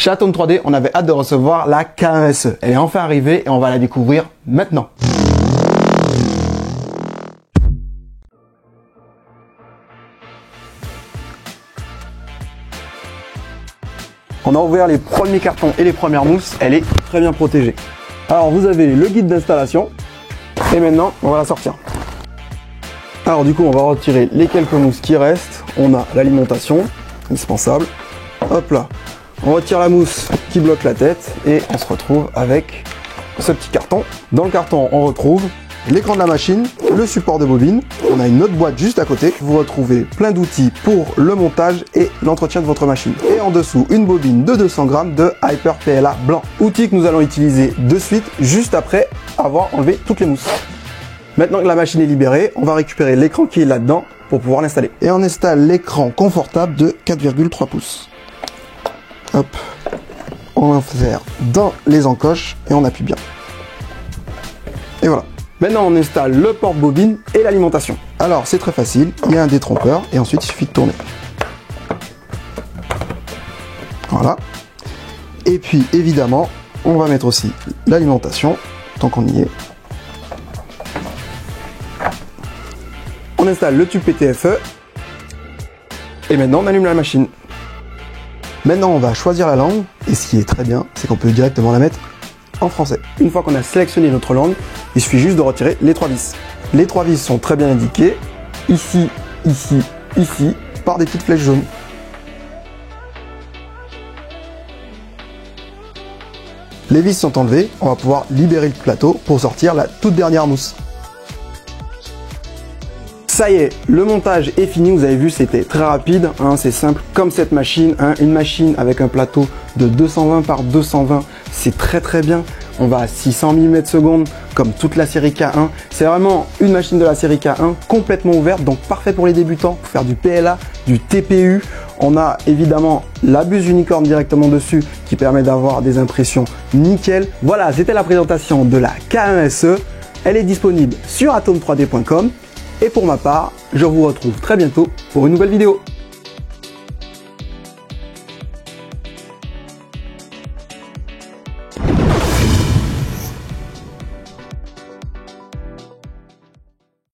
Chez Atome 3D, on avait hâte de recevoir la K1SE. Elle est enfin arrivée et on va la découvrir maintenant. On a ouvert les premiers cartons et les premières mousses, elle est très bien protégée. Alors vous avez le guide d'installation et maintenant on va la sortir. Alors du coup on va retirer les quelques mousses qui restent. On a l'alimentation, indispensable. Hop là, on retire la mousse qui bloque la tête et on se retrouve avec ce petit carton. Dans le carton on retrouve l'écran de la machine, le support de bobine, on a une autre boîte juste à côté. Vous retrouvez plein d'outils pour le montage et l'entretien de votre machine. Et en dessous, une bobine de 200 grammes de Hyper PLA blanc. Outil que nous allons utiliser de suite, juste après avoir enlevé toutes les mousses. Maintenant que la machine est libérée, on va récupérer l'écran qui est là-dedans pour pouvoir l'installer. Et on installe l'écran confortable de 4,3 pouces. Hop, on l'insère dans les encoches et on appuie bien. Et voilà. Maintenant, on installe le porte-bobine et l'alimentation. Alors, c'est très facile. Il y a un détrompeur et ensuite, il suffit de tourner. Voilà. Et puis, évidemment, on va mettre aussi l'alimentation, tant qu'on y est. On installe le tube PTFE. Et maintenant, on allume la machine. Maintenant, on va choisir la langue. Et ce qui est très bien, c'est qu'on peut directement la mettre en français. Une fois qu'on a sélectionné notre langue, il suffit juste de retirer les 3 vis. Les 3 vis sont très bien indiquées, ici, ici, ici, par des petites flèches jaunes. Les vis sont enlevées, on va pouvoir libérer le plateau pour sortir la toute dernière mousse. Ça y est, le montage est fini, vous avez vu c'était très rapide, hein, c'est simple comme cette machine, hein, une machine avec un plateau de 220 par 220, c'est très bien, on va à 600 mm/s comme toute la série K1, c'est vraiment une machine de la série K1 complètement ouverte, donc parfait pour les débutants, pour faire du PLA, du TPU, on a évidemment la buse unicorne directement dessus qui permet d'avoir des impressions nickel. Voilà, c'était la présentation de la K1SE, elle est disponible sur atome3d.com. Et pour ma part, je vous retrouve très bientôt pour une nouvelle vidéo.